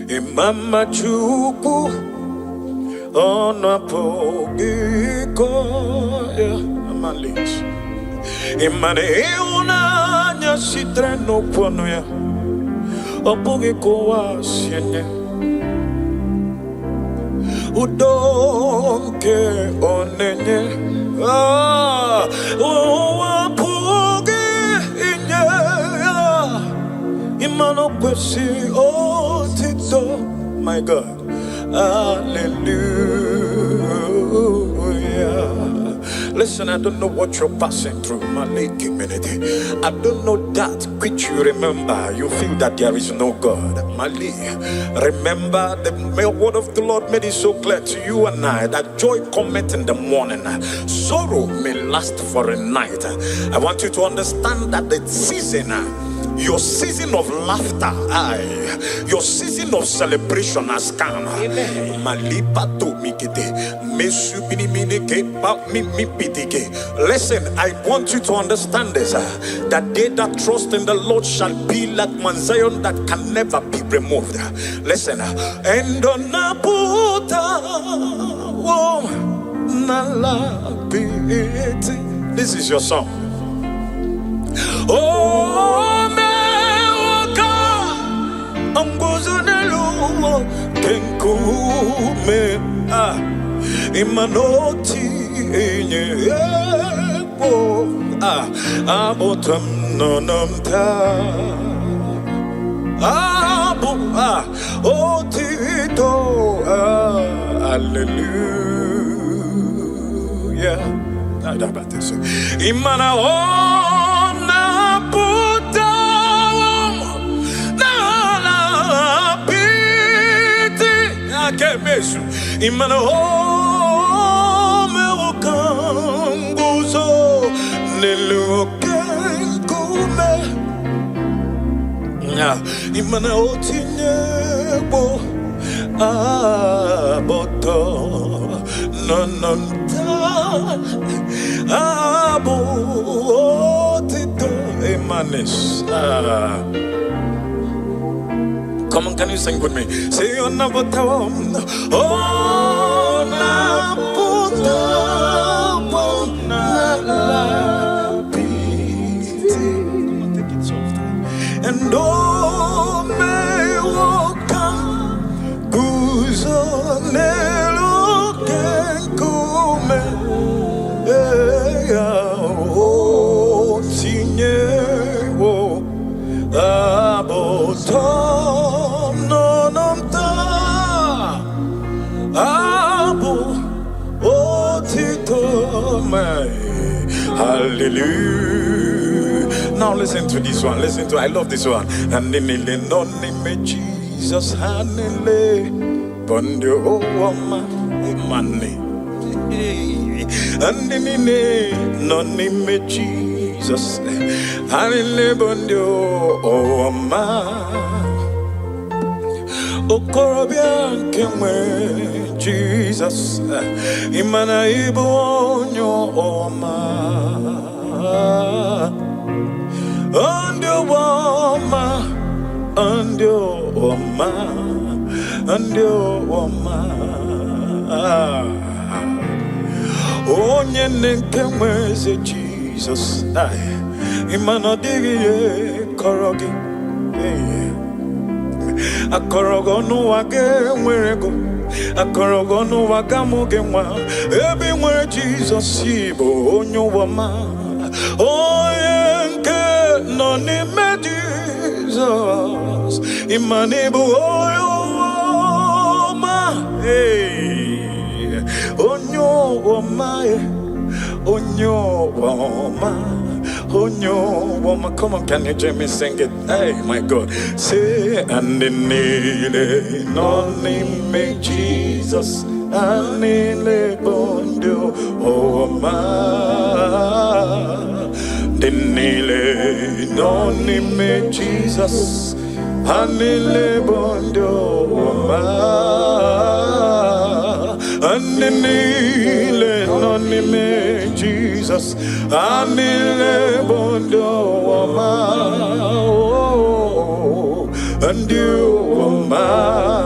Imama chuku ona pogiko ya amalis. Imane una nya sitreno pono ya opogiko wa sienye. Udonke onenye owapoge inye imano kwesi otito. My God, hallelujah. Listen, I don't know what you're passing through, my community. I don't know that which you remember. You feel that there is no God. Mali, remember the word of the Lord made it so clear to you and I that joy cometh in the morning, sorrow may last for a night. I want you to understand that the season, your season of laughter, your season of celebration has come. Listen, I want you to understand this, that they that trust in the Lord shall be like Mount Zion that can never be removed. Listen, and on Abuja, this is your song. Oh, Ambozonelo kenkume imanoti enye abotam nonamta otito hallelujah. Imana ona puta Imana me wakanguzo nelukenkume Imana otinyebo aboto nononta abotito emanes. Come on, can you sing with me? Say on Nabotam, oh Nabotam, come on, take it soft. And oh may walk Buzonelo Kenkume, oh Tinyewo Abotam. Hallelujah. Now listen to this one. Listen to, I love this one. And in the name Jesus, Hanele, Bondio, Money. And in the name Jesus, Hanele, Bondio, Okorobian kemwe Jesus imana ibonyo oma andio oma onye nkemwe se Jesus imana digiye korogi Akorogonu wage mwerego Akorogonu wagamuge mwa Ebi mwe Jesus ibo onyo wama Oyenke nonime Jesus Imanibu oyo wama Onyo wama Onyo wama Onyo woman, come on, can you hear me sing it? Hey, my God. Say, and the nile, no name Jesus, and the bondo, oh, ma. The nile, no name Jesus, and the bondo, oh, ma. And the nile, no name Jesus, and the bondo, oh, ma. And you, oh, ma.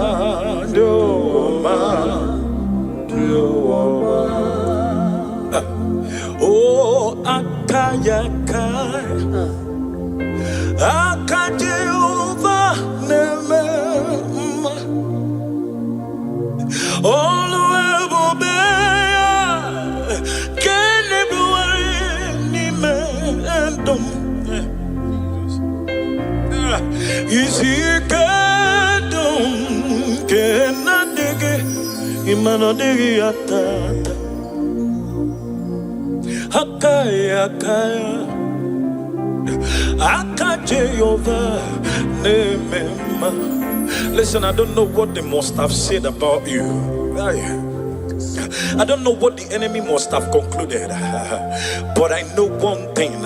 Jehovah neme all will be can ni mendum is he kadum kenadege imanodege atata hakaya Jehovah name. Listen, I don't know what they must have said about you. I don't know what the enemy must have concluded, but I know one thing,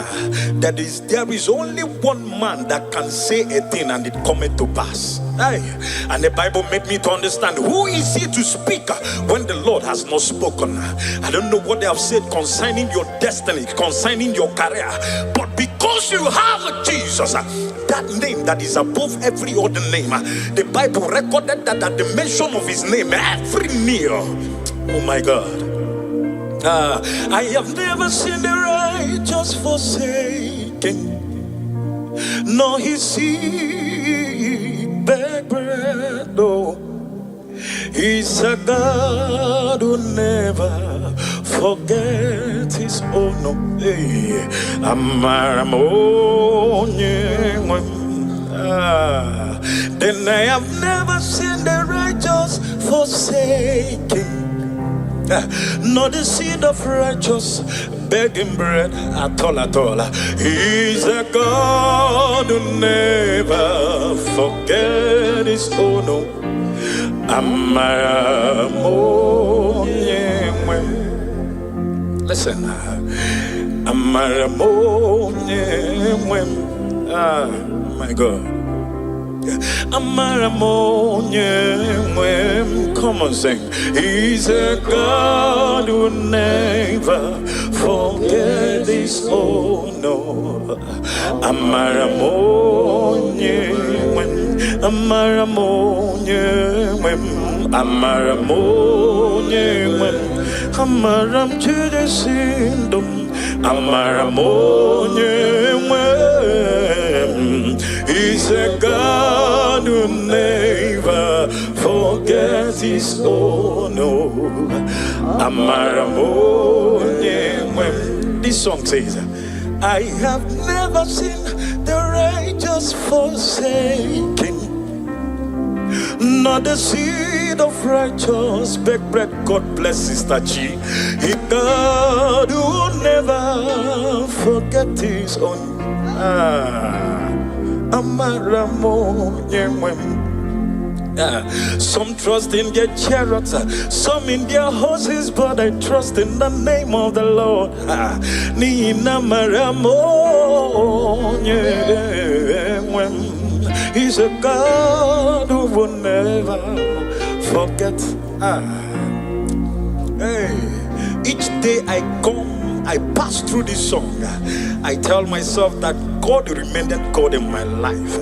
that there is only one man that can say a thing and it cometh to pass. And the Bible made me to understand who is here to speak when the Lord has not spoken. I don't know what they have said concerning your destiny, concerning your career, but because you have Jesus, that name that is above every other name, the Bible recorded that at the mention of his name, every knee, oh my God. I have never seen the righteous forsaken, nor his seed beg bread. No, he's a God who never forget his own. No, then I have never seen the righteous forsaken, nor the seed of righteous begging bread at all. He's a God who never forget his own. Listen, my God. Come on, sing. He's a God who never forget his own. No. Amaram to the sindom. He's a God who never forgets his own. This song says, I have never seen the righteous forsaken, not the seed of righteous beg bread. God bless Sister G. He God who never forget his own. Some trust in their chariots, some in their horses, but I trust in the name of the Lord. He's a God who will never forget. Each day I pass through this song, I tell myself that God remained God in my life.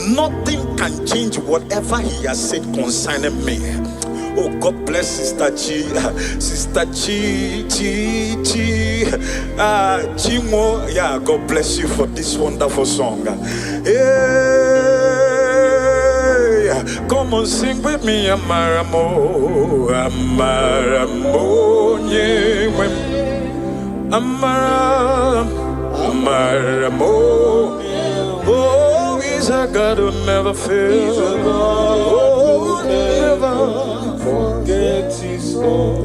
Nothing can change whatever he has said concerning me. Oh, God bless Sister Chi. Sister Chi. Chimo. Yeah, God bless you for this wonderful song. Hey, come on, sing with me. Amaramo. Oh, he's a God who never fails. Oh, never forgets his own.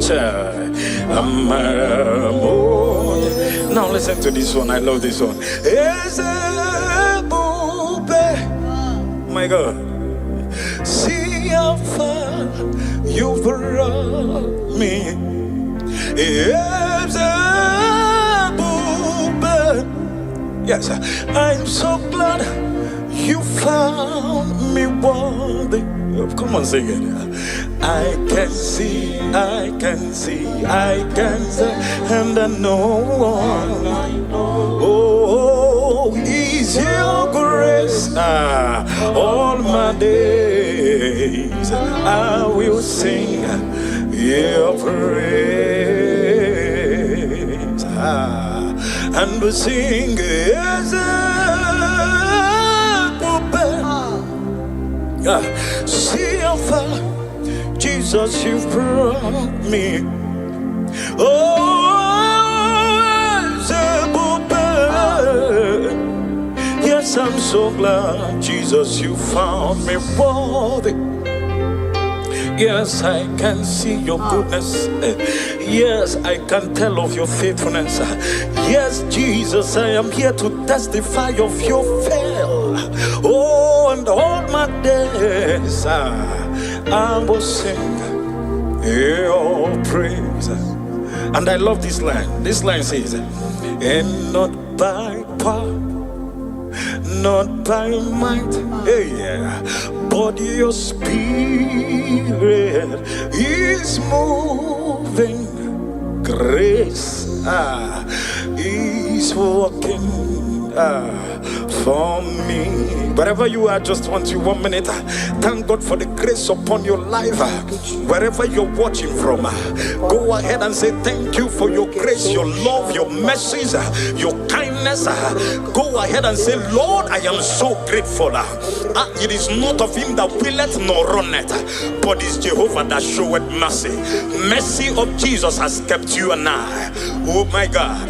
Now listen to this one. I love this one. My God, see how far you brought me. Yes, I'm so glad you found me worthy. Come on, sing it. I can see, and I know. Oh, is your grace all my days? I will sing your praise. and we sing, yes, see how far, Jesus, you've brought me. Yes, I'm so glad, Jesus, you found me worthy. Yes, I can see your goodness. Yes, I can tell of your faithfulness. Yes, Jesus, I am here to testify of your fail. Oh, and all my days I will sing your praise. And I love this line. This line says, and not by power, not by might, yeah, but your spirit is moving. Grace is working for me. Wherever you are, just want you 1 minute. Thank God for the grace upon your life. Wherever you're watching from, go ahead and say thank you for your grace, your love, your mercies, your kindness. Go ahead and say, Lord, I am so grateful. It is not of him that willeth nor runneth, but it's Jehovah that showeth mercy. Mercy of Jesus has kept you and I. Oh my God.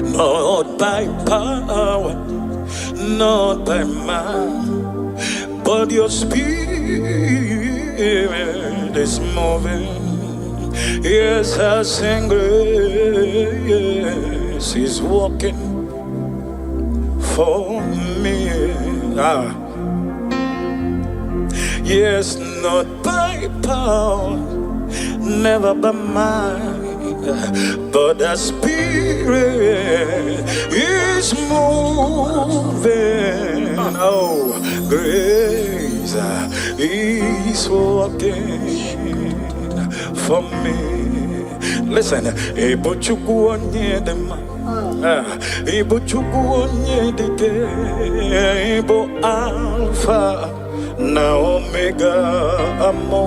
Not by power, not by might, but your spirit is moving. Yes, I sing grace is walking for me. Yes, not by power, never by might, but the spirit is moving. Oh, grace is working for me. Listen, Ebo Chukwu onye dị mma, Ebo Chukwu onye dị ike, Ebo Alpha na Omega amo.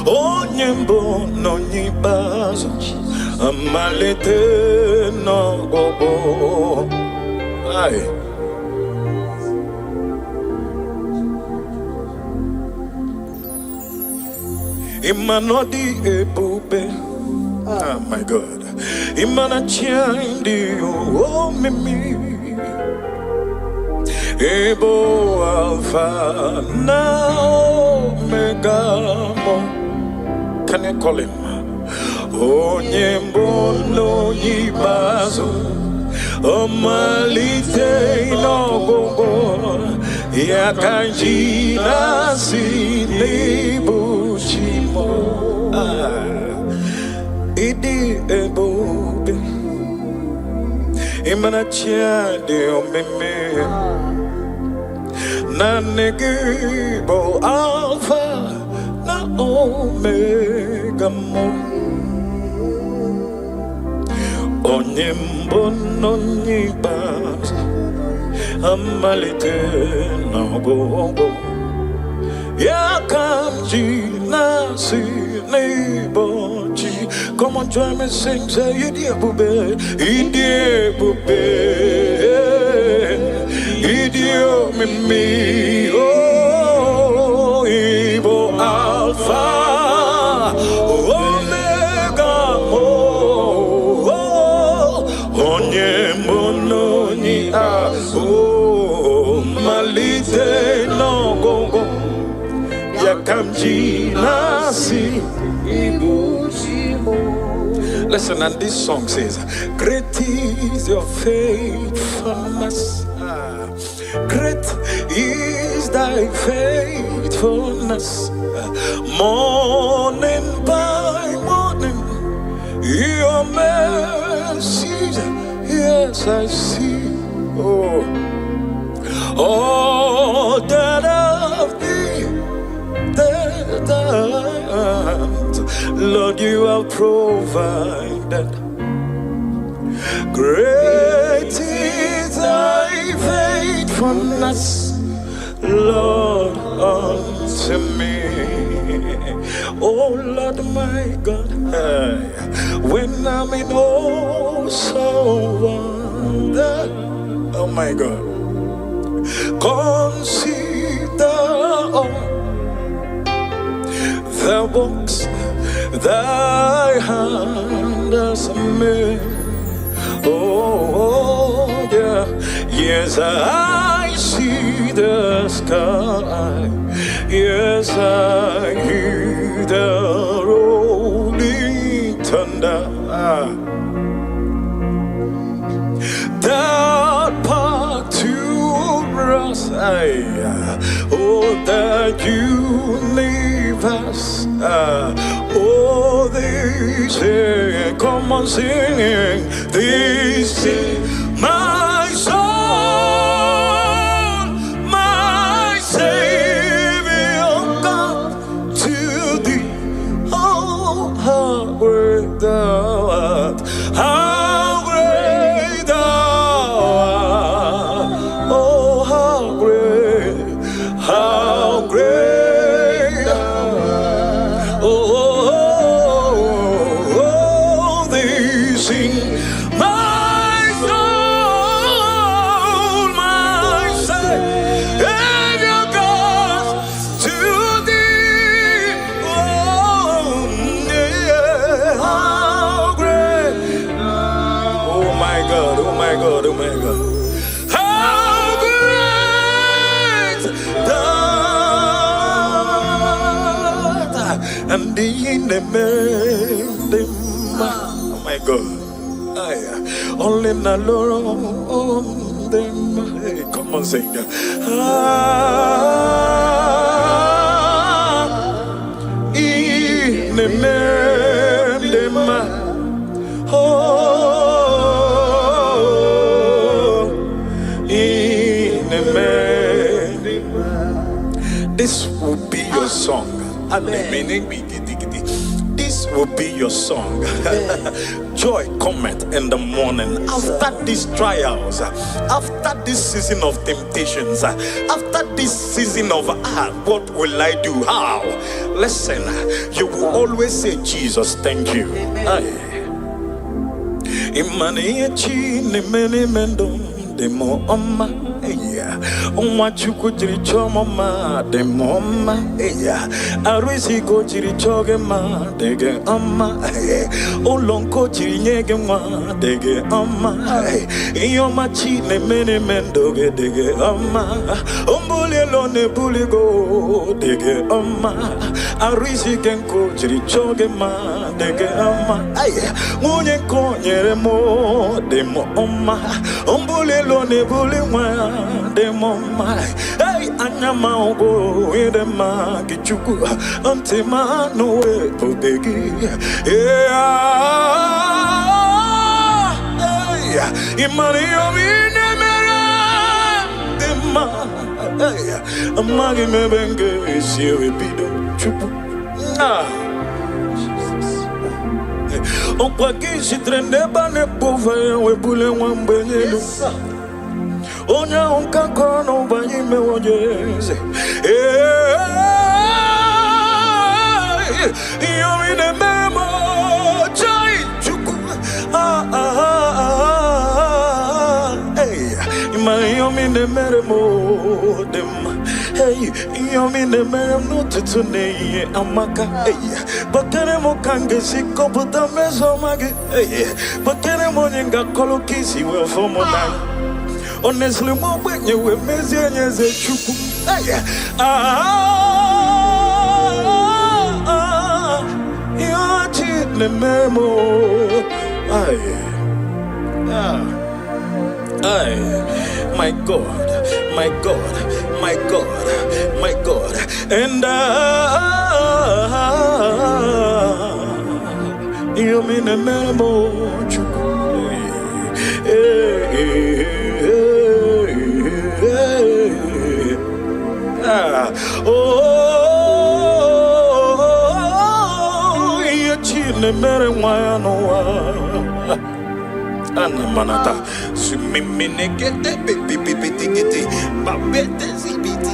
Onye mbụ n'onye ikpeazụ, amalite n'ọgwụgwụ. Imanodi ebube, oh my God. Imanachindi oh mimi, Ebo Alpha na Omega. Can you call him? Onye mbono yibazo, omalite n'ọgwụgwụ, ya kanji nasi n'ibuchimo. Idi ebube, imanachi di omeme, na negibo Alpha na Omega mo. Onye mbono nyibazo, amalite n'ọgwụgwụ, ya kanji nasi n'ibuchi. Come on, join me, sing, say, Idi ebube, Idi ebube, Idi omimi, oh, Ibo Alpha, Omega, oh, Onye mbono ni oh, malite no gongo, yakamji nasi ibuchimo. Listen, and this song says, great is your faithfulness. Great is thy faithfulness. Morning by morning, your mercies, yes, I see. Oh, all that of thee, that Lord, you have provided. Great is thy faithfulness, Lord, unto me. Oh Lord my God, when I'm in awesome wonder, oh my God, consider all the works thy hand has made. Oh yeah, yes I see the sky, yes I hear the rolling thunder. That part to us, oh the universe, oh they say, come on singing, they say, my soul, my Savior, God, to thee, oh how great thou art, how great thou art, oh how great thou art, oh they sing, my soul, my Savior God, to thee, oh yeah, how great, oh my God, oh my God, oh my God, how great thou art, and in the oh my God, only na Lord them. Hey, come on, sing. In the them. Oh, in the this will be your song. Amen. This will be your song. Joy cometh in the morning. After these trials, after this season of temptations, after this season of what will I do? How? Listen, you will always say, Jesus, thank you. Demo oma eya onwa chuku jiri chomo ma demo oma eya arisi ko jiri choge ma dege oma olonko jiri nyege ma dege oma iyoma chi ne mene mendoge dege oma ombole lo ne buligo dege oma arisi kenko jiri choge ma dege oma munye ko nyere mo demo oma ombole lo ne buli mwa demo mai hey anyama ogo ede ma kichuku antima no we podegi hey imani omine mera dema hey amagi mebenge siwe bido chupu on kwaki si trende bane pouve we bule wambenyelo onya onka kono banyi me wonyeze yo ine memo chai chuku hey yo mine meremo dem hey yo mine meremo tutune amaka hey bakere mo kange siko buta mezo mage hey bakere mo nyinga kolokisi we fomo na honestly mo benye we mezi nyeze chuku hey yo chi ne memo ay my God, my God, my God, my God, and you mean a memo, oh, you chin a marijuana. Anamanata, sumiminegete, baby, babete, zibiti,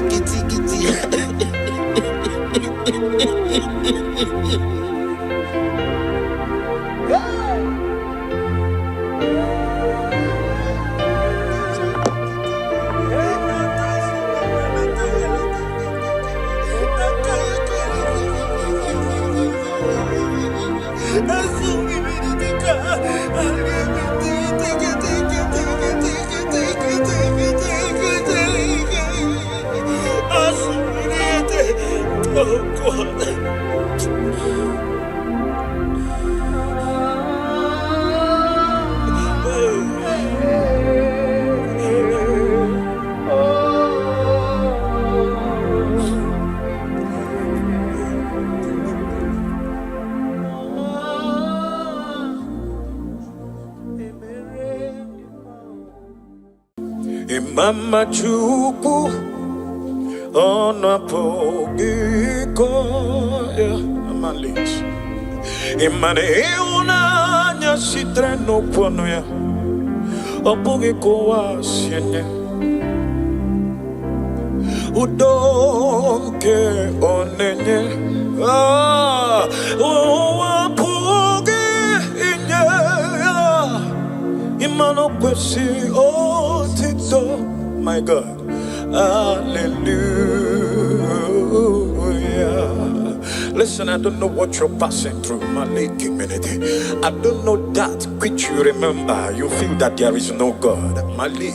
Mama chuku ono pogiko ya malis imane una nya sitreno pono ya opogiko wasienye udonke onenye opoge inye imano kwesi otito. My God, hallelujah. Listen, I don't know what you're passing through, my late community. I don't know that which you remember. You feel that there is no God. Mali,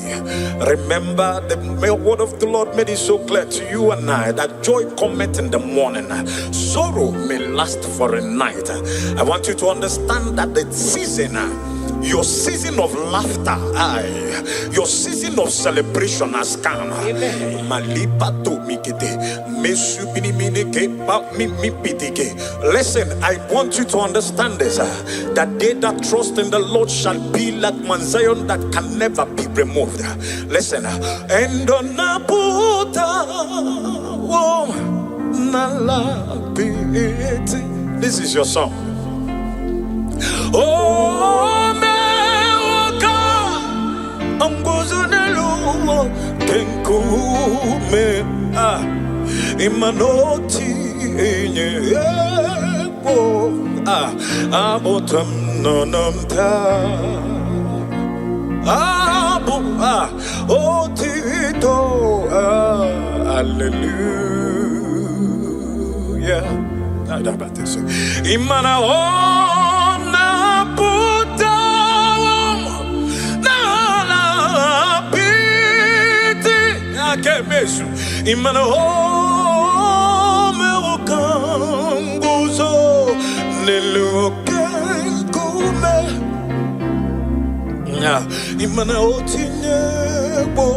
remember the word of the Lord made it so clear to you and I that joy cometh in the morning, sorrow may last for a night. I want you to understand that the season, your season of laughter, your season of celebration has come. Listen, I want you to understand this, that they that trust in the Lord shall be like Mount Zion that can never be removed. Listen, and on this is your song. Oh, Angozunelu kenkume imanoti enye ebo abotam nonamta abu otito hallelujah. Imana ona puta kemesu imana home okanguzo nelukenkume imana otinyebo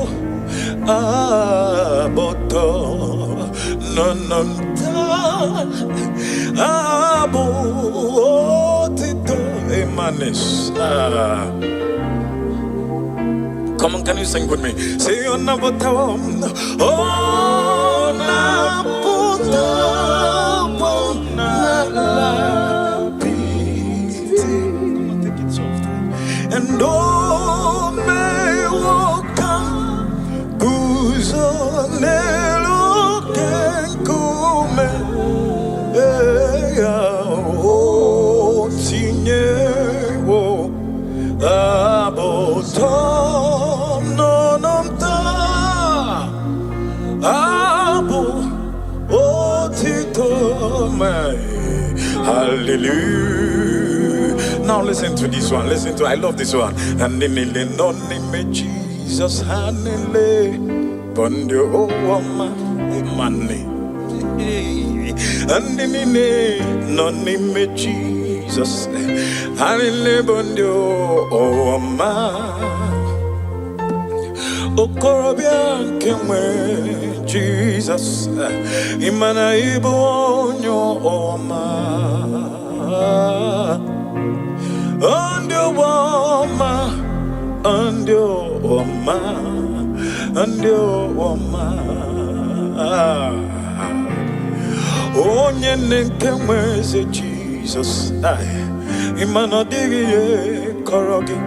aboto nononta abo otito emanes. Come on, can you sing with me? Say on Nabotam. Oh, Nabotam. Come on, take it soft. And oh, may welcome. Guzonelo kenkume. Oh, tinyewo. Abotam. Hallelujah. Now listen to this one. Listen to, I love this one. And in the name Jesus, hanele pondio oma money. And in the name Jesus, hanele pondio oma. Okorobia kemwe Jesus imana ibonyo oma andio oma onye nkemwe se Jesus imana digiye korogi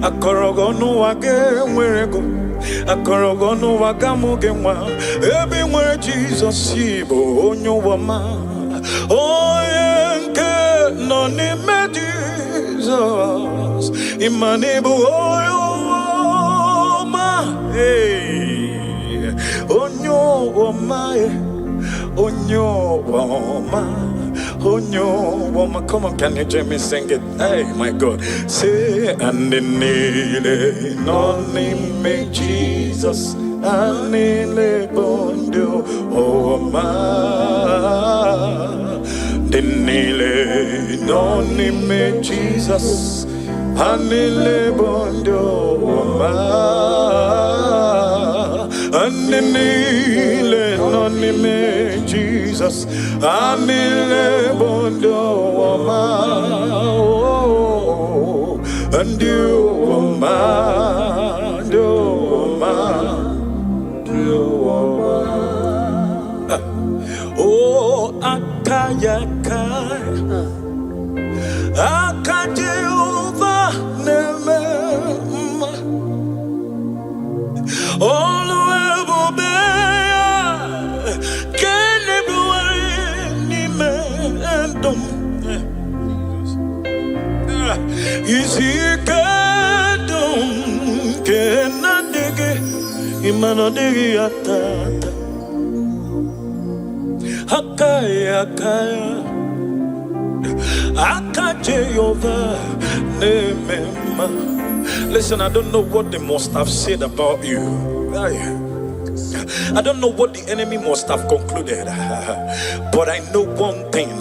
akorogo no wage mwerego Akorogono wagamugenwa. Everywhere Jesus ibo onyowama. Oyenke no nime Jesus. Imanibu oyowama. Hey. Onyowama. Onyowama. Onyowama. Come on, can you join me sing it? Hey, my God. Say, and in the name of Jesus. Anile bondo oma denile nonime Jesus anile bondo oma anile nonime Jesus anile bondo oma and you oma do oma. Oh, akayaka, akajeva neme, all the way can everyone nime is he kadum kenadege imanodege atata. Akaya, Akajeva, Nemema. Listen, I don't know what they must have said about you. I don't know what the enemy must have concluded, but I know one thing,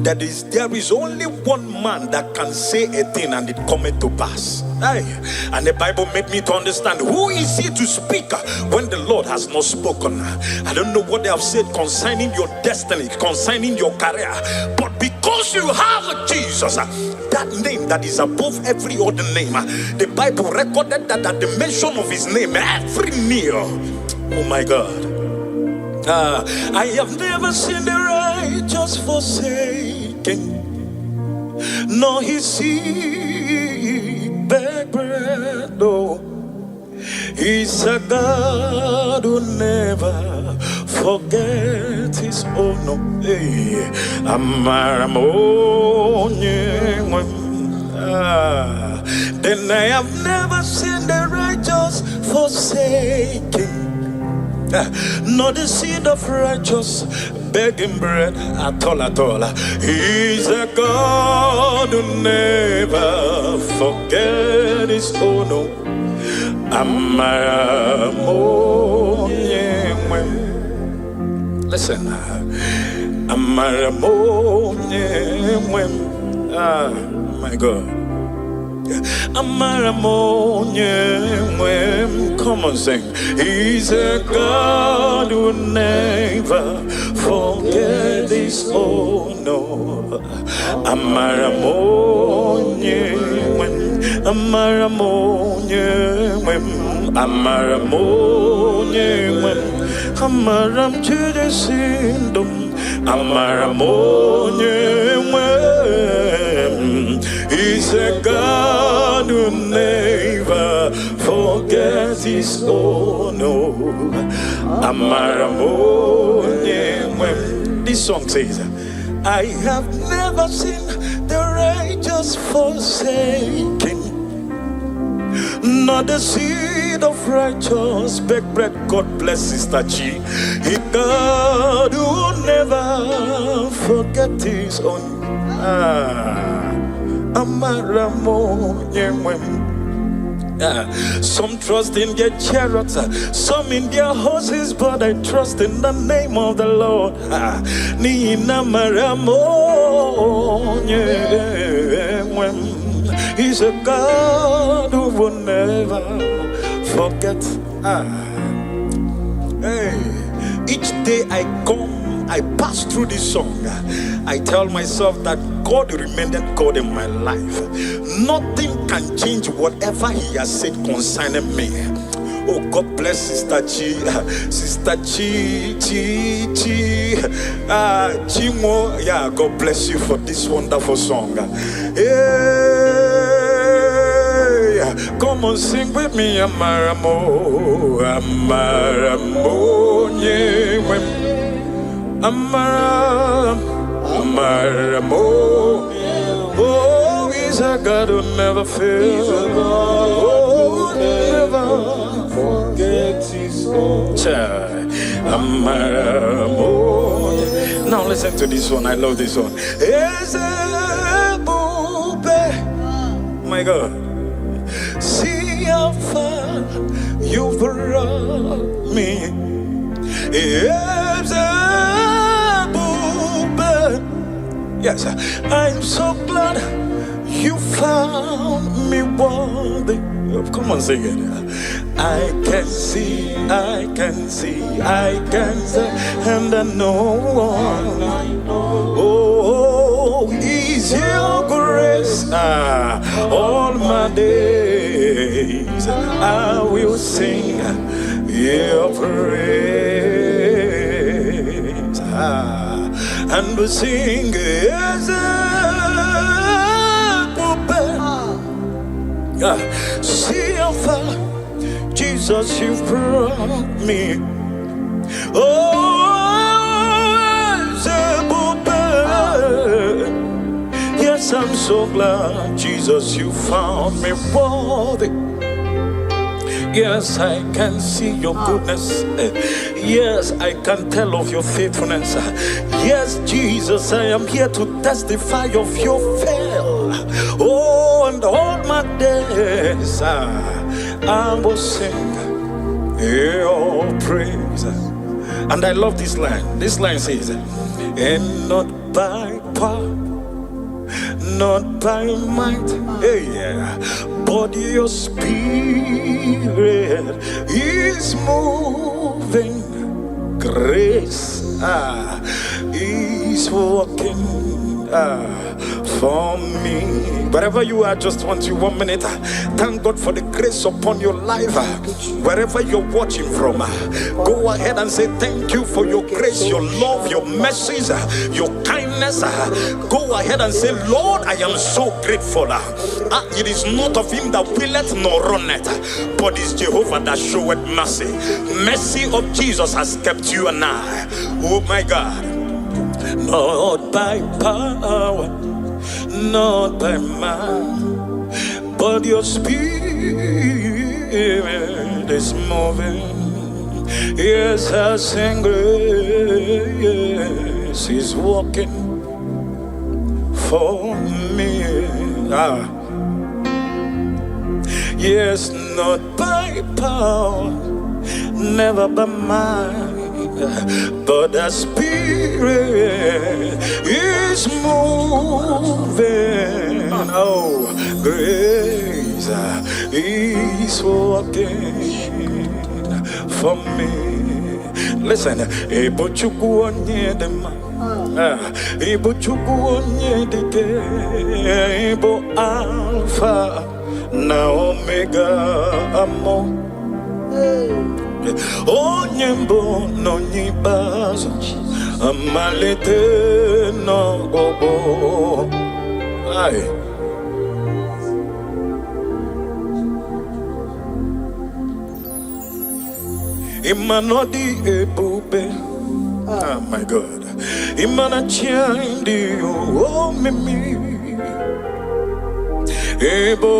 that is there is only one man that can say a thing and it cometh to pass. And the Bible made me to understand who is he to speak when the Lord has not spoken. I don't know what they have said concerning your destiny, concerning your career, but because you have Jesus, that name that is above every other name, the Bible recorded that at the mention of his name, every knee. Oh my God. I have never seen the righteous forsaken, nor his seed beg bread. No, he's a God who never forgets his own. No, hey, then I have never seen the righteous forsaken, nor the seed of righteous begging bread at all, at all. He's a God who never forget his own. Listen, my God. Come on, sing. He's a God who never forget his own. No. Amaramonye, Amaram Chudesindum, Amaramonye. He's a God who never forgets his own. This song says, I have never seen the righteous forsaken, nor the seed of righteous beg bread. God bless Sister Chi. He God who never forget his own. Some trust in their chariots, some in their horses, but I trust in the name of the Lord. He's a God who will never forget. Hey, each day I pass through this song, I tell myself that God remained God in my life. Nothing can change whatever he has said concerning me. Oh, God bless Sister Chi. Sister Chi. Chimo. Yeah, God bless you for this wonderful song. Hey, Come on, sing with me, Amaramo, Amaramo, Amaramo. Oh, he's a God who never fails. Oh, never forget his own. Amaramo. Now listen to this one. I love this one. My God, see how far you brought me. Yes, I'm so glad you found me worthy. Come on, sing it. I can see, and I know. Oh, is your grace all my days. I will sing your praise. And we sing as see how far, Jesus, you've brought me. Oh, yes, I'm so glad, Jesus, you found me worthy. Yes, I can see your goodness. Yes, I can tell of your faithfulness. Yes, Jesus, I am here to testify of your fail. Oh, and all my days I will sing your praise. And I love this line. This line says, and not by power, not by might, but your spirit is moving. Grace is working for me. Wherever you are, just want you 1 minute. Thank God for the grace upon your life. Wherever you're watching from, go ahead and say thank you for your grace, your love, your mercies, your kindness. Go ahead and say, Lord, I am so grateful. It is not of him that willeth nor runneth, but it's Jehovah that showeth mercy. Mercy of Jesus has kept you and I. Oh my God. Not by power, not by might, but your spirit is moving. Yes, I sing grace is walking for me. Yes, not by power, never by might, but the spirit is moving. Oh, grace is working for me. Listen, Ebo Chukwu onye dị mma, Ebo Chukwu onye dị ike, Ebo Alpha na Omega amo. Onye mbụ n'onye ikpeazụ, amalite n'ọgwụgwụ. Imanodi ebube, oh my God. Imana chandi o mimi, Ebo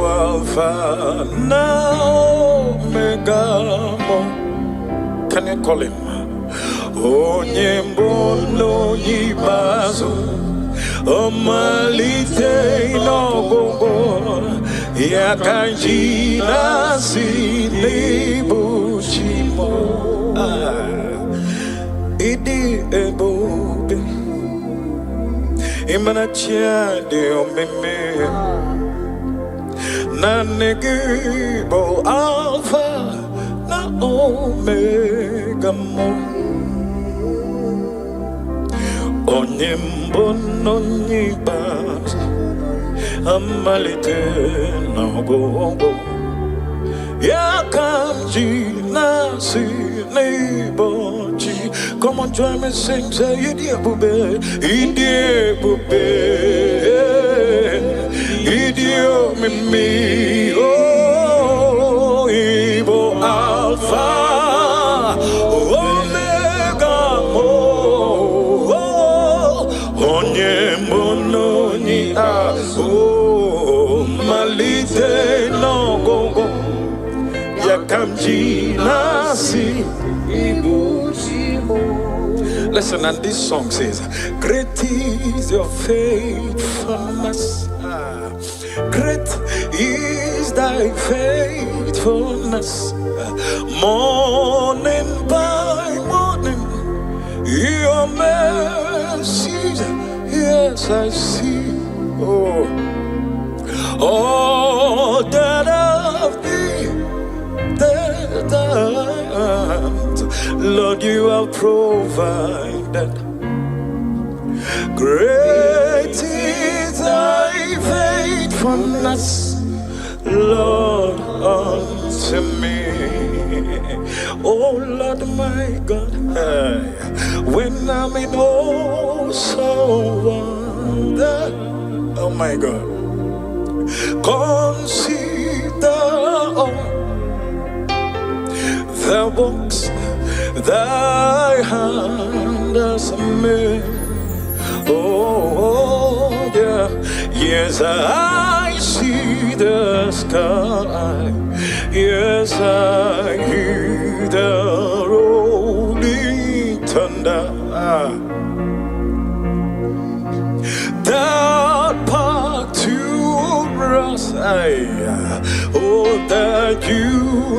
Alpha na Omega. Can you call him? Onyembo no yibazo, omalite no gogo, yakanji nasi nebuchimo. Idi ebobe, imana chiade omeme, nanegibo Alpha na Omega mo. Onyembo no nyibas, amalite no gogo, yakanji nasi nebochi. Come on, join me, sing, say, Idi bube, Idi bube, Idi o mimi, oh. jinasi. Listen, and this song says, great is your faithfulness. Great is thy faithfulness. Morning by morning, your mercies, yes, I see. All that of thee, that Lord, you have provided. Great is thy faithfulness, Lord, unto me. Oh Lord my God, when I'm in awesome wonder, oh my God, consider all the works thy hand has made. Oh yeah, yes, I see the sky. Yes, I hear the rolling thunder. That part to us, oh, that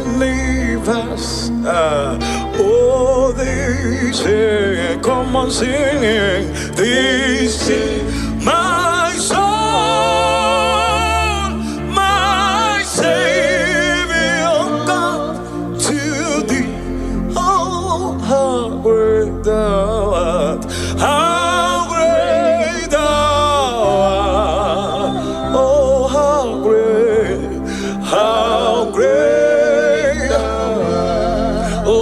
universe. Oh, they say, come on, sing. They say, my soul, my Savior, God, to thee. Oh, how great thou art! How great thou art! Oh, how great! How great thou art! Oh,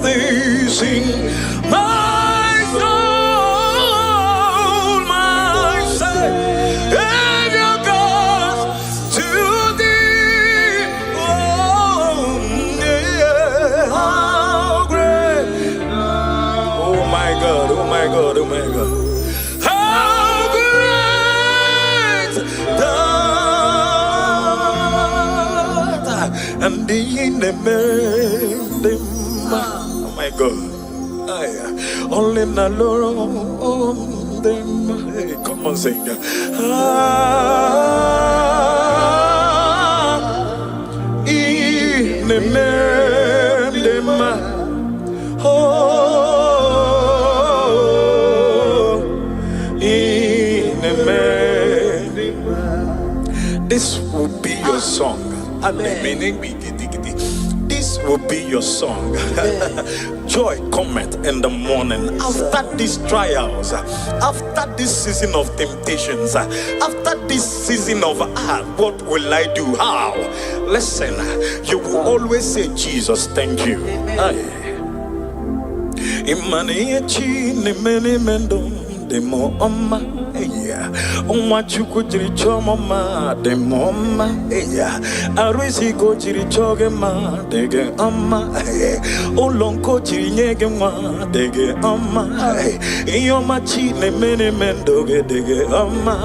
they sing, my soul, my Savior God, to thee. Oh, yeah, how great! Oh my God, oh my God, oh my God. How great thou art! And the in the oh my God. Only na Lord them. Hey, come on, sing. In the them. Oh, in the this will be your song. This will be your song. Joy cometh in the morning. After these trials, after this season of temptations, after this season of what will I do? How? Listen, you will always say, Jesus, thank you. Demo oma eya onwa chuku jiri chomo ma demo oma eya arisi go jiri choge ma dege oma olonko jiri nyege ma dege oma iyoma chi ne mene mendoge dege oma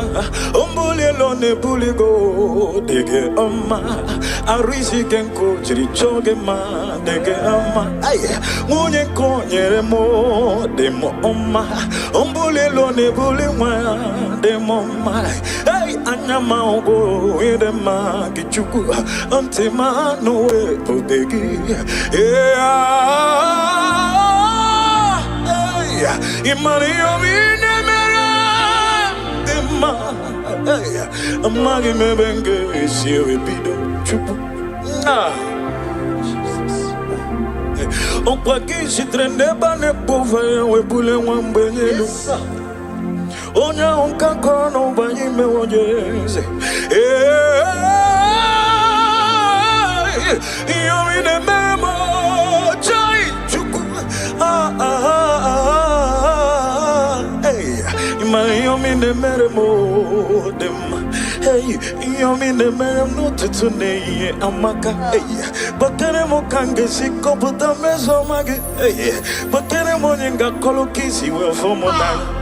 ombule lo ne buli go dege oma arisi genko jiri choge ma dege oma munye ko nyere mo demo oma ombule ne bully one, the mama. Hey, Anyama go in the market, you go until my no way to dig. Yeah, hey, money of in the man. Hey, a maggie me benge is here, a bit of chupu. On paquet, she traîne pas les pauvres, we boule one benny. Onya unka kono banyi me wonyeze. Yo ine memo chai chuku. Hey, imani yo mine meremo dem. Hey, yo mine merem no tutune amaka. Hey, bakere mo kange siko buta meso mage. Hey, bakere mo nyinga kolo kisi we fomo na.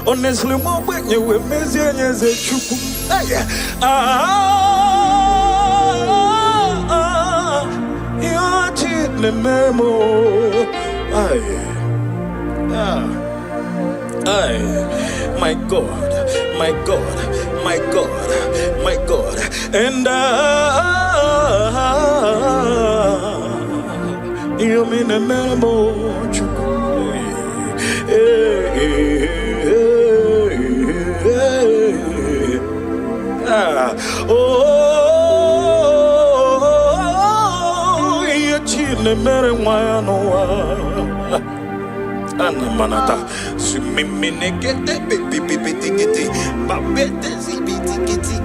Honestly, more when you were messy and as a chuku. the memo. Aye. Aye. My God, my God, my God, my God. And you mean the memo. Oh, you chile mere wano ana manata sumimine kete pipi kiti babete zibiti kiti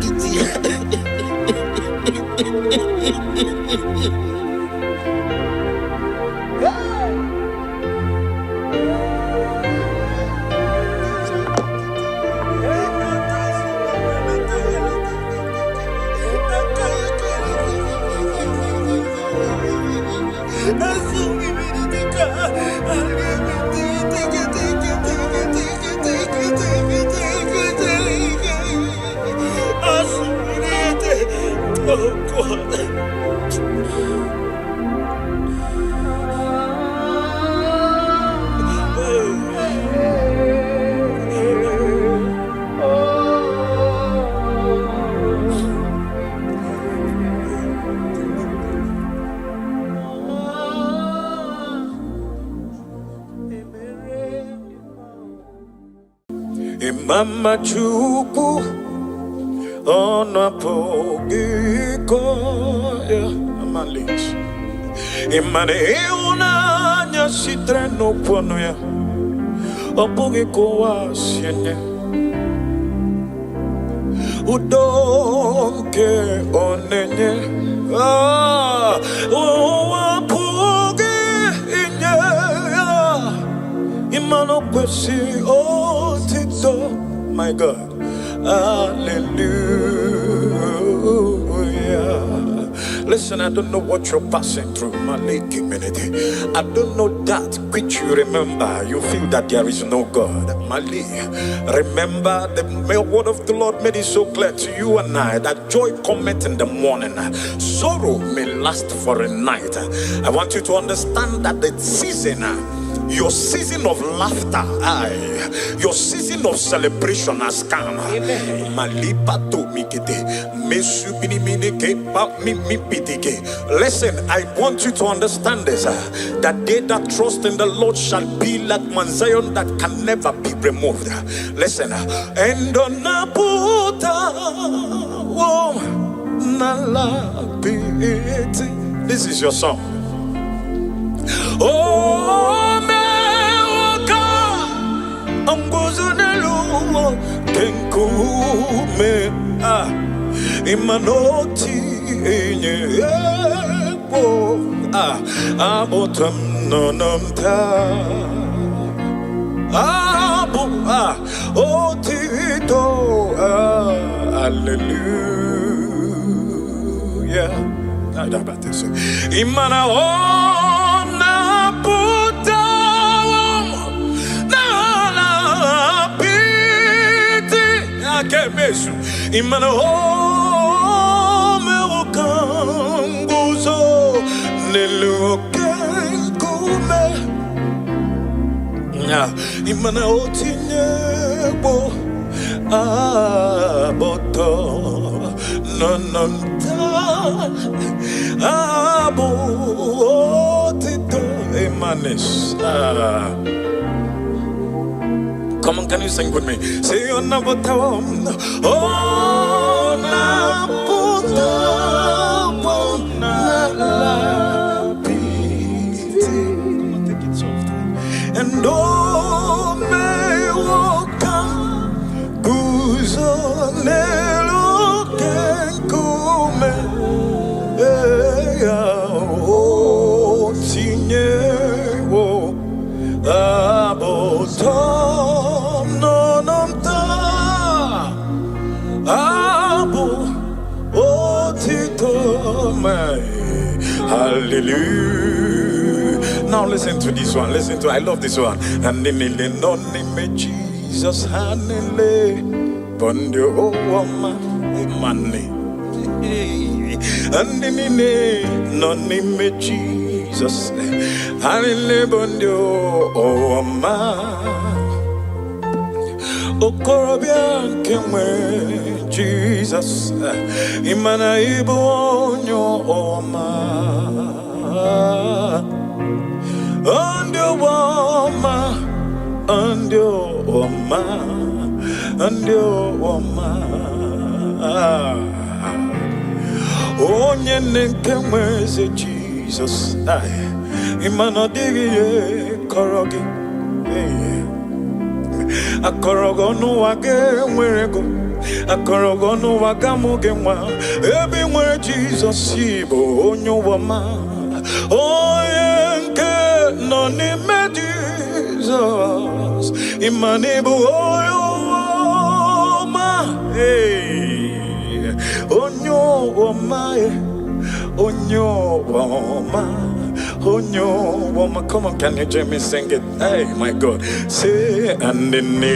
Oh God. Mama chuku ona pogiko ya amalis imane una nya sitreno pono ya opogiko wasiene udonke onenye oapoge inye imano kwesi otito. My God, hallelujah. Listen, I don't know what you're passing through, my late community. I don't know that which you remember. You feel that there is no God. Mali, remember the word of the Lord made it so clear to you and I that joy cometh in the morning, sorrow may last for a night. I want you to understand that the season, your season of laughter, your season of celebration has come. Listen, I want you to understand this, that they that trust in the Lord shall be like Mount Zion that can never be removed. Listen, and on this is your song. Oh, Angozunelu kenkume imanoti enye abotam nonamta otito hallelujah. Imana ona puta kemesu imana home okanguzo nelukenkume imana otinyebo aboto nononta abo otito emanes. Come on, can you sing with me? Say on the bottom. Oh, na bottom, na pity. Come on, take it soft. And oh, me woka, guzo nelo kenkume. Oh, tinye wo aboto. Hallelujah. Now listen to this one. Listen to, I love this one. And in the name Jesus, hallelujah. Bondio oma money. And in the name Jesus. Jesus. Anilebondio oma. Okorobia kemwe Jesus. Imana ibonyo oma. Andio oma. Andio oma. Andio oma. Onye nenkemweze Jesus. Imana digi korogi. Akorogo no wage mwerego. Akorogo no wagamuge mwa. Ebi mwe Jesus ibo onyo wama. Oyenke no ni me Jesus. Imani bu oyo wama. Onyo wama. Onyo wama. Onyo wama. Come on, can you join me sing it? Hey, my God. Say, and in the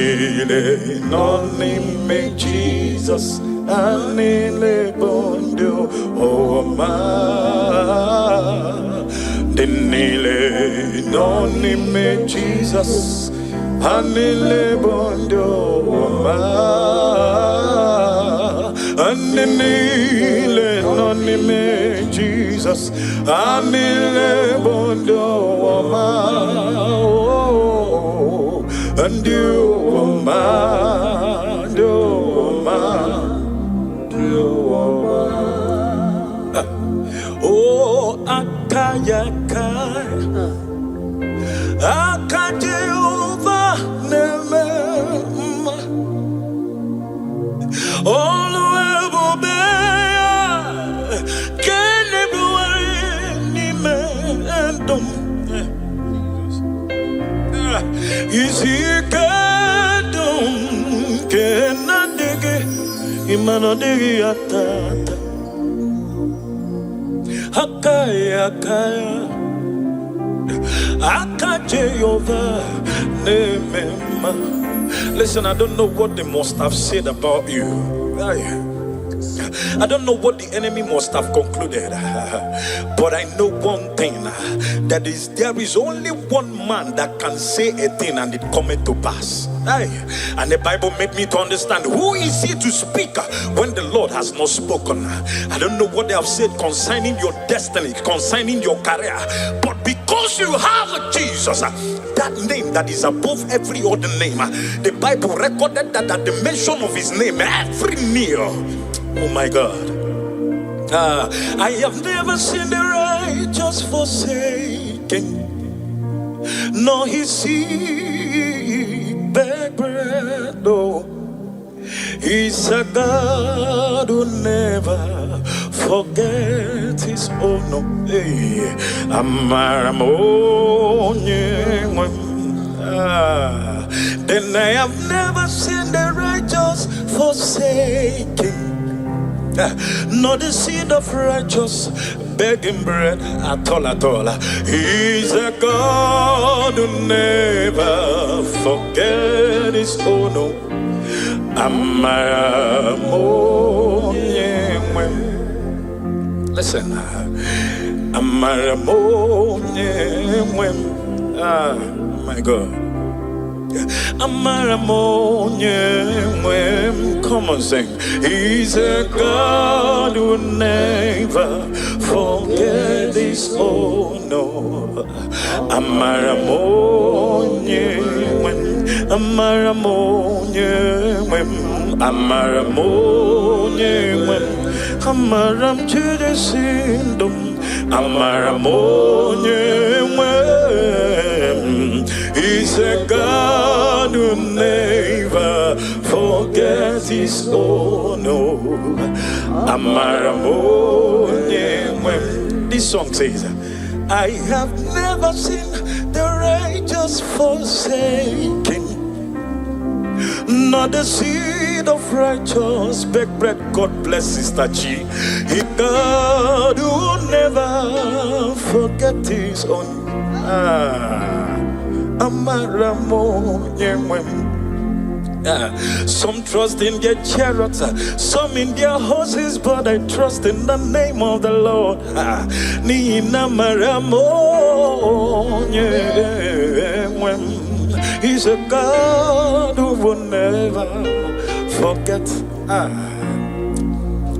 name of Jesus, and in the bondo wama. The name of Jesus, and in the bondo wama. And in the name of Jesus, and in the bondo wama. And you wama, oh, akayaka, akajeuva neme, all the way, can everyone is he kadum, can not dig it, imano dig atata. Akaya, Akajeyova, Nemema. Listen, I don't know what they must have said about you. I don't know what the enemy must have concluded, but I know one thing, that is there is only one man that can say a thing and it cometh to pass. And the Bible made me to understand who is he to speak when the Lord has not spoken. I don't know what they have said concerning your destiny, concerning your career, but because you have Jesus, that name that is above every other name, the Bible recorded that at the mention of his name, every knee, oh my God. I have never seen the righteous forsaken, nor his seed beg bread. Oh, he's a God who never forgets his own. No, hey, then I have never seen the righteous forsaken, nor the seed of righteous begging bread at all, at all. He's a God who never forget his own. Listen, my God. Come on, sing. He's a God who never forget his own. No. Amaram to the sindom. He's a God who never forgets his own. This song says, I have never seen the righteous forsaken, nor the seed of righteous beg bread. God bless Sister G. He God who never forget his own. Some trust in their chariots, some in their horses, but I trust in the name of the Lord. Nina Maramo, He's a God who will never forget.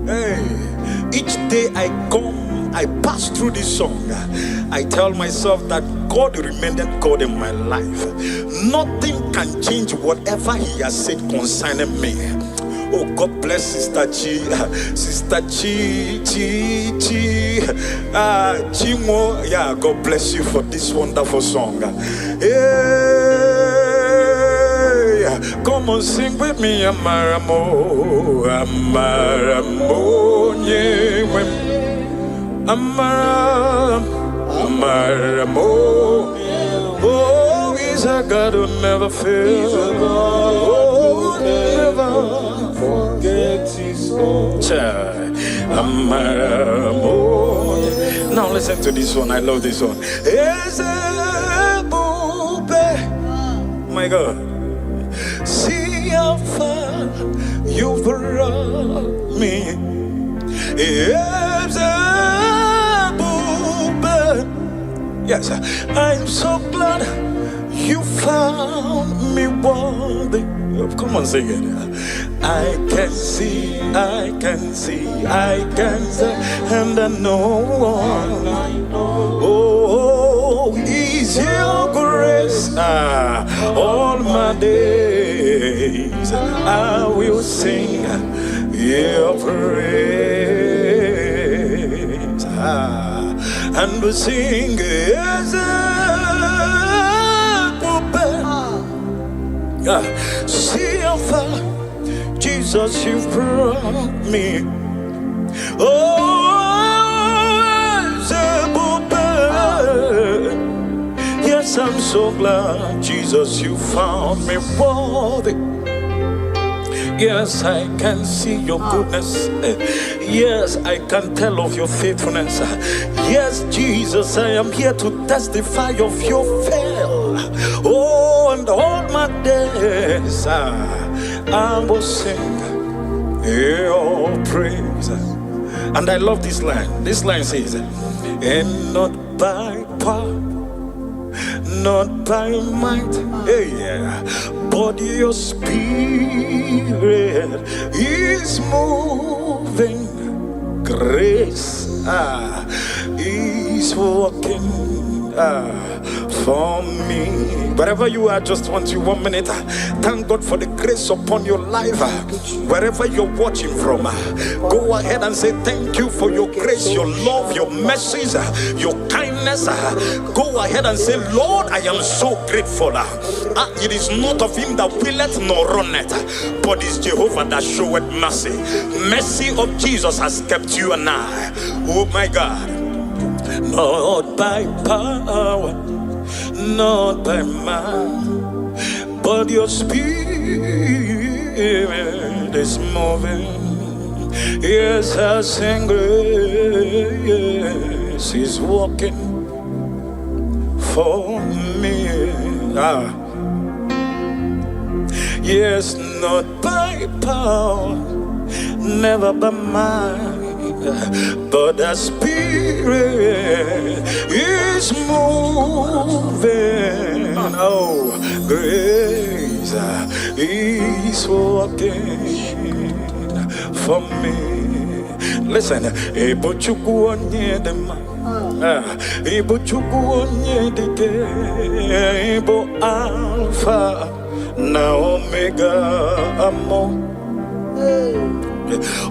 Hey, each day I pass through this song, I tell myself that God remained God in my life. Nothing can change whatever He has said concerning me. Oh, God bless Sister Chi, Chimo. Yeah, God bless you for this wonderful song. Hey, come on, sing with me, Amaramo, Amaramo, yeah. Amaramo, oh, He's a God who never fails. Oh, never forget His own. Amaramo. Now listen to this one. I love this one. My God, see how far you brought me. Yes, I'm so glad you found me worthy. Come on, sing it. I can see, and I know, oh, is your grace. All my days I will sing your praise. And we sing as a see how far, Jesus, you've brought me. Oh, as a yes, I'm so glad, Jesus, you found me worthy. Yes, I can see your goodness. Yes, I can tell of your faithfulness. Yes, Jesus, I am here to testify of your fail. Oh, and all my days I will sing your praise. And I love this line. This line says, and not by power, not by might, but your spirit is moving. Grace is working for me. Wherever you are, just want you 1 minute. Thank God for the grace upon your life. Wherever you're watching from, go ahead and say thank you for your grace, your love, your mercies, your kindness. Go ahead and say, Lord, I am so grateful. It is not of him that willeth nor runneth, but it's Jehovah that showeth mercy. Mercy of Jesus has kept you and I. Oh my God. Not by power, not by might, but your spirit is moving. Yes, I sing grace is walking for me. Yes, not by power, never by might, but the spirit is moving. Oh, grace is working for me. Listen, Ebo Chukwu onye dị mma, Ebo Chukwu onye dị ike, Ebo Alpha na Omega amo.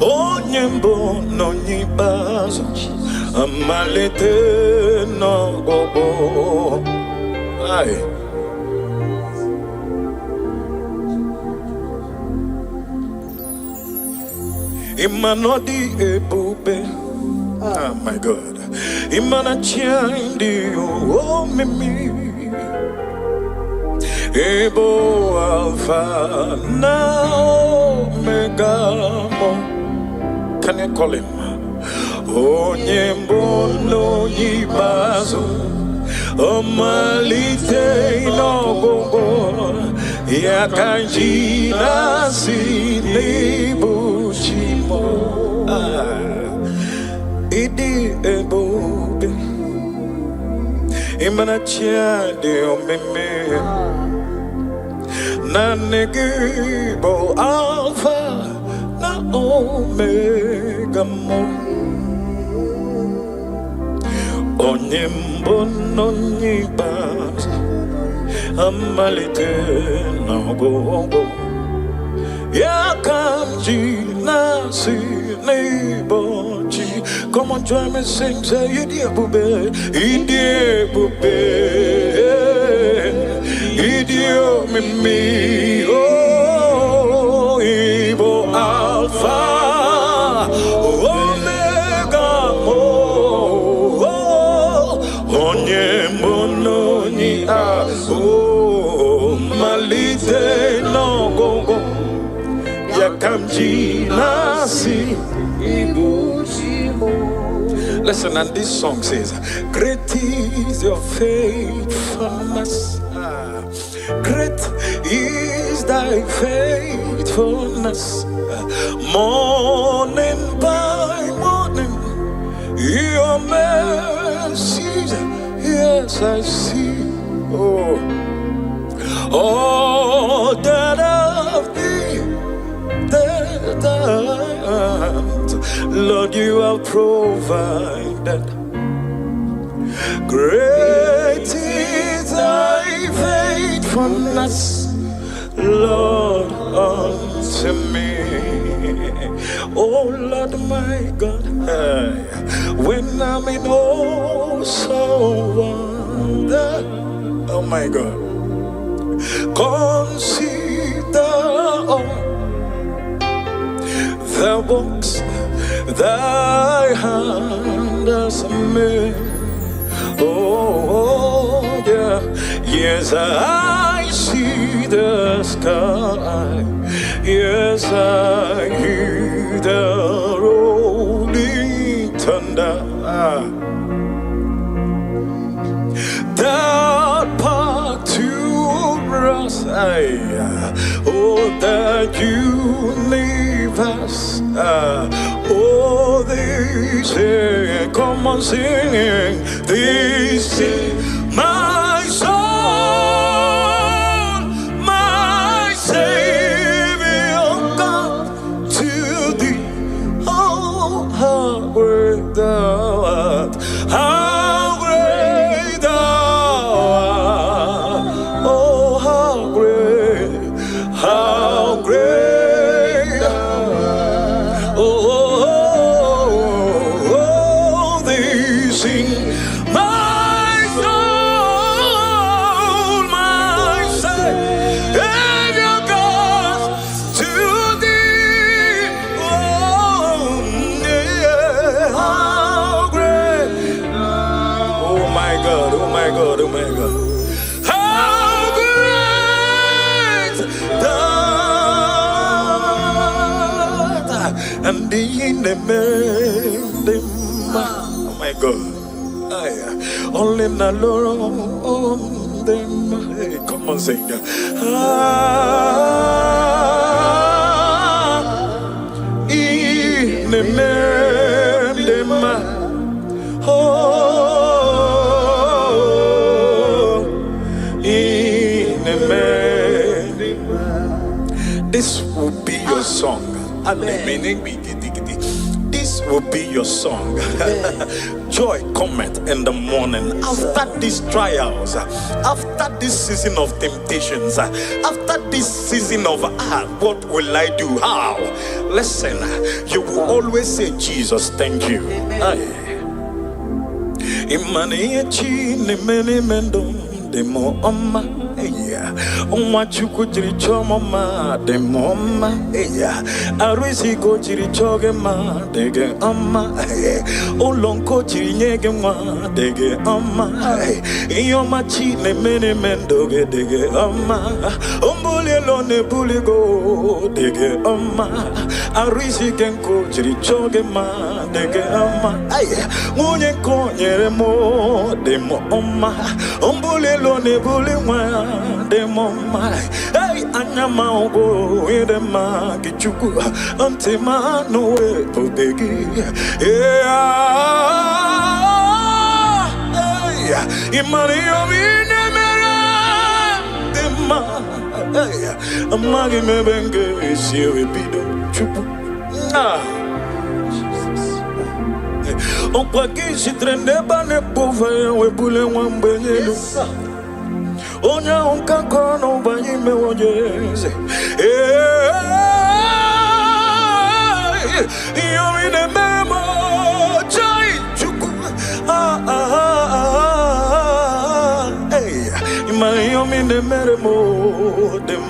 Onye mbụ n'onye ikpeazụ, amalite n'ọgwụgwụ. Imanodi ebube, oh my God. Imana chindi oh mimi, Ebo Alpha na Omega. Can you call him? Onye mbono yibazo, omalite n'ọgwụgwụ. Yakanji nasi nebuchimo. Idi ebobe. Imana chia de omeme. Na negibo alpha na omega mo. Onyembo no nyibas amalite no go. Yakamji nasi nebochi. Come on, join me, sing, say, Idi bube, Idi bube, Idi o mimi, oh, Ibo Alpha, Omega, oh, Onye mononi, oh, Malite no go. Yakamji nasi ibuchimo. Listen, and this song says, great is your faithfulness. Great is thy faithfulness. Morning by morning, your mercies, yes, I see. Oh, that of thee, Lord, you have provided. Great is thy faithfulness, Lord, unto me. Oh Lord my God, when I'm in awesome wonder, oh my God, consider all the works thy hand has made. Oh yeah, yes, I see the sky. Yes, I hear the rolling thunder. That part to us, oh, that universe. Oh, they say, come on, sing. They say, my soul, my Savior, God, to thee. Oh, how great thou art! How great thou art! Oh, how great! How great! And the oh my God, only na Lord them. Hey, come on, sing that. In the this will be your song. This will be your song. Joy cometh in the morning. After these trials, after this season of temptations, after this season of what will I do? How? Listen, you will always say, Jesus, thank you. Demo oma eya onwa chuku jiri choma ma demo oma eya arisi ko jiri choge ma dege oma olonko jiri nyege ma dege oma iyoma chi ne mene mendoge dege oma ombule lo ne buligo dege oma arisi kenko jiri choge ma dege oma munye ko nyere mo demo oma ombule lo ne buli wa de mama. Hey, Nyamaogo edema kichuku antema no podegi Imario mine mera dema amagi mebenge siwe bido chupu on pagi si trende bane pove we bule wambenyelu Onya unka kono banyi me wonyeze Yomi ne memo chai chuku Yomi ne meremo dem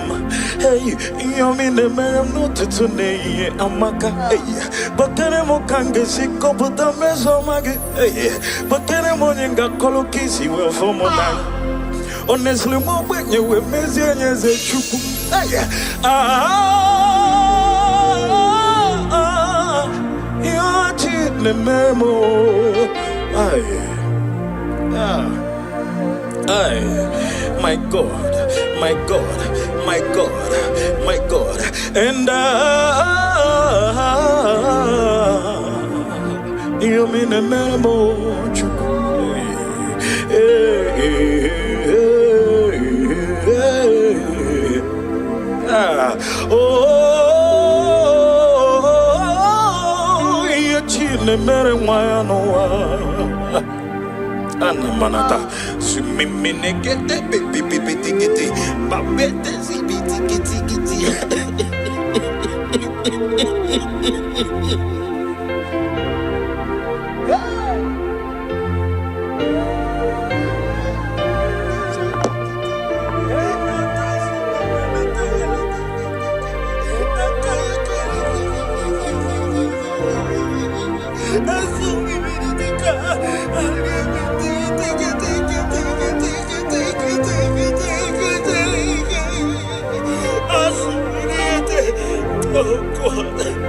Yomi ne meremo tutune amaka Bakere mo kange siko puta meso mage Bakere mo nyinga kolo kisi we fomo na Honestly, mo when you were messy and as a chuku. You're cheating the memo. My God, my God, my God, my God. And you mean a memo, chuku. Yachine mere mwayanoa Anamanata Sumimine gete Bibi gete Babete zibiti giti Oh God.